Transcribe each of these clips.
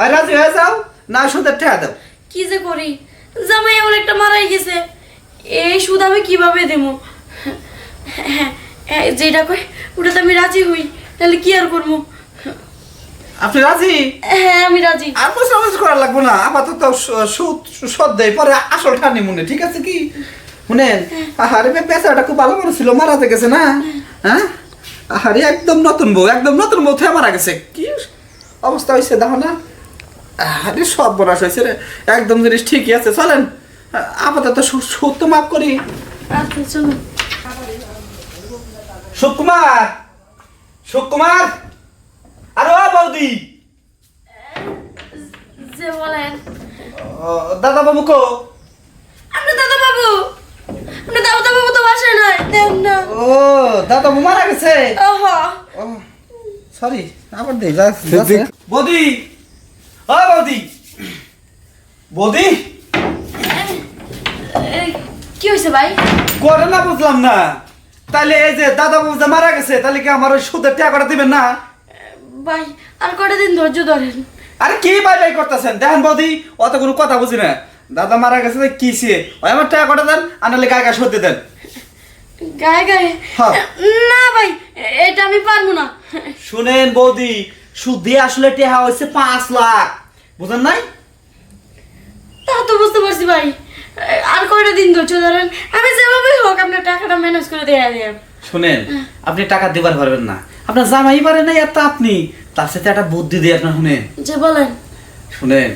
আর রাজি হয়ে যাও না সুদের টাকা দাও। কি যে করি, জামাই আমার একটা মারাই গেছে, এই সুদ আমি কিভাবে দেবো? হ্যাঁ হ্যাঁ, যেটা কয় ওটাতে আমি রাজি হই, তাহলে কি আর করবো? আপনি রাজি? হ্যাঁ আমি রাজি। আর পয়সা করা লাগবে না, আপাতত সুদ শোধ দেয়, পরে আসল ঠানি মনে, ঠিক আছে কি? শুনেন, আহারে পেশাটা খুব ভালো মানুষ ছিল, মারাতে গেছে না? হ্যাঁ, আহারে একদম নতুন বউ থেকে মারা গেছে। কি অবস্থা হয়েছে দেখো না? আরে সব বনাশ হয়েছে রে, একদম জিনিস ঠিকই আছে। চলেন আপাতত সুদ তো মাফ করি। আচ্ছা চলো। সুকুমার, সুকুমার, আরে ও বৌদি। যে বলেন। দাদা বাবু কো? আপনার দাদা বাবু, আপনার দাদা বাবু তো বাসায় নাই, দেন না। ও দাদা বাবু মারা গেছে। ওহো, সরি, আবার দে যা। বৌদি, ও বৌদি, বৌদি কি হয়েছে ভাই? করে না বুঝলাম না। তাহলে এই যে দাদা বাবু যে মারা গেছে, তাহলে কি আমার ওই সুদের টাকাটা দিবেন না? ভাই আর কটা দিন ধৈর্য ধরেন। আরে কি বাই বাই করতেছেন? দেখেন বৌদি, অত কোনো কথা বুঝি না। দাদা মারা গেছে কি সে, ওই আমার টাকা কটা দেন, আনালে গায়ে গায়ে সত্যি দেন। গায়ে গায়ে? হ্যাঁ। না ভাই, এটা আমি পারবো না। শুনেন বৌদি, সুদে আসলে টাকা হয়েছে 5 লাখ, বুঝেন নাই? তা তো বুঝতে পারছি ভাই, আর কয়টা দিন ধৈর্য ধরেন, আমি যেভাবে হোক আপনার টাকাটা ম্যানেজ করে দিয়ে দিয়ে। শুনেন, আপনি টাকা দিবার পারবেন না, আপনার জামাই পারে নাই, এত আপনি তার সাথে একটা বুদ্ধি দিয়ে আপনার। শুনেন, যে বলেন। শুনেন,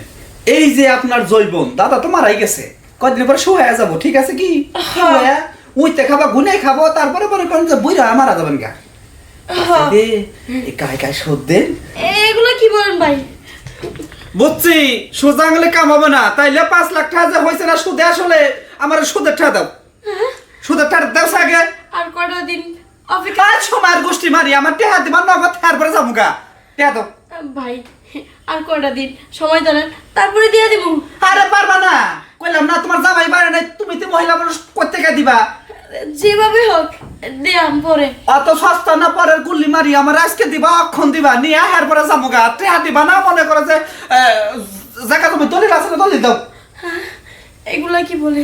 এই যে আপনার জৈবন দাদা তো মারাই গেছে, কদিন পরে শুয়ে যাবো, ঠিক আছে কি? উইতে খাবা, গুনে খাবো, তারপরে পরে কোন যে বুইরা মারা যাবেন গা। গায়ে গায়ে সুদ দেন। এগুলো কি বলেন ভাই? বুঝছি, সোজা আঙুলে কাম হবে না, তাইলে 5 লাখ টাকা যে হয়েছে না সুদে, আসলে আমার সুদের টাকা দাও, সুদের টাকা দাও আগে। আর কয়টা দিন অপেক্ষা? কাজ সময়ের গোষ্ঠী মারি, আমার টাকা দিবার নগদ, তারপরে যাবো গা, টাকা দাও। ভাই আর কয়টা দিন সময় ধরেন, তারপরে দিয়ে দিব। আরে পারবা না, কইলাম না তোমার জামাই বাড়ি নাই, তুমি তো মহিলা মানুষ, কোত্থেকে দিবা? যেভাবে হোক দিয়াম পরে। অত সস্তা না, পরের গুল্লি মারি আমার আজকে দিবা, অক্ষণ দিবা, নিয়ে হের পরে যাবো গা, টাকা দিবা না, মনে করে যে জায়গা তুমি দলিল আছে না, দলিল দাও। এগুলা কি বলে?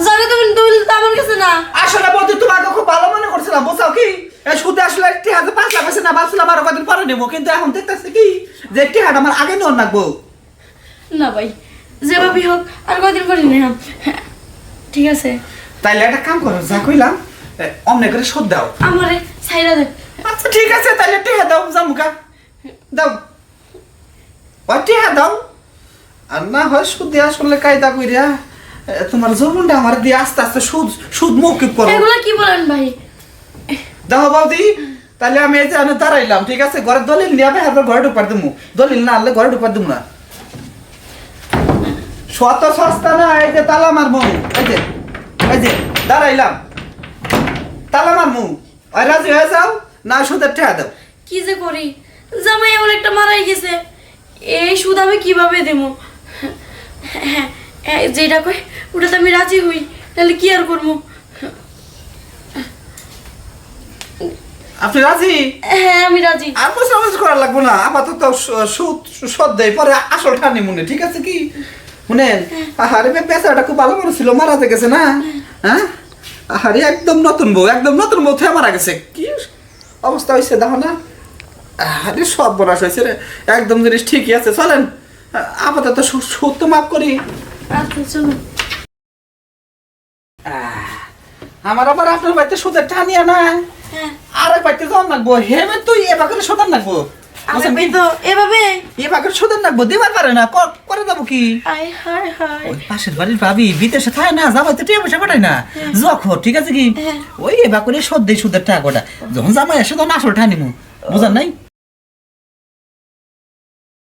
জায়গা তুমি দলিল তো আমার কাছে না। আসলে বলতে তোমাকে খুব ভালো মনে করছিলাম, বুঝছো কি? সুদে আসলে টাকা 5 লাখ আছে না, ভাবছিলাম আরো কদিন পরে নেবো, কিন্তু এখন দেখতেছি কি যে টাকাটা আমার আগে নেওয়ার লাগবো। না ভাই, যেভাবে হোক আর কদিন পরে নিলাম, ঠিক আছে? তাইলে একটা কাম করো, যা কইলাম অমনে করে সুদ দাও। আমারে ছাইরা দেন। আচ্ছা ঠিক আছে, তাইলে টাকা দাও, জামুকা দাও, ওই টাকা দাও। আর না হয় সুদে আসলে কায়দা কইরা তোমার জীবনটা আমার দিয়ে আস্তে আস্তে সুদ সুদ মৌকুব করো। এগুলা কি বলেন ভাই? দাও বৌদি, তাহলে আমি এই যে আমি দাঁড়াইলাম, ঠিক আছে? ঘরের দলিল নিয়ে আমি এরপর ঘরে ঢুকবার দেবো, দলিল না আনলে ঘরে ঢুকবার দেবো না। শত সস্তা না, এই যে তালা মারমু, এই যে দাঁড়াইলাম, তালা মারমু, ওই রাজি হয়ে যাও না সুদের টাকা দাও। কি যে করি, জামাই আমার একটা মারাই গেছে, এই সুদ আমি কিভাবে দেবো? হ্যাঁ হ্যাঁ, যেটা কয় ওটাতে আমি রাজি হই, তাহলে কি আর করবো? আপনি রাজি? হ্যাঁ আমি রাজি। আর পয়সা করা লাগবে না, আপাতত সুদ শোধ দেয়, পরে আসল ঠানি মনে, ঠিক আছে কি? শুনেন, আহারে পেশাটা খুব ভালো মানুষ ছিল, মারাতে গেছে না? হ্যাঁ, আহারে একদম নতুন বউ থেকে মারা গেছে। কি অবস্থা হয়েছে দেখো না? আরে সব বনাশ হয়েছে রে, একদম জিনিস ঠিকই আছে। চলেন আপাতত সুদ তো মাফ করি। আচ্ছা চলো। আমার আবার আপনার বাড়িতে সুদের টানিয়া না, আরেক বাড়িতে যাওয়ার লাগবো, হেমে তুই এবার করে সুদান লাগবো, এভাবে এবার করে সুদান লাগবো, দিবার পারে না, করে যাবো কি? ওই পাশের বাড়ির ভাবি বিদেশে থাকে না, জামাই তো টিয়া পয়সা পাঠায় না, যখন ঠিক আছে কি ওই এবার করে শোধ দেয় সুদের টাকাটা, যখন জামাই আসে তখন আসল টানিমু, বুঝার নাই?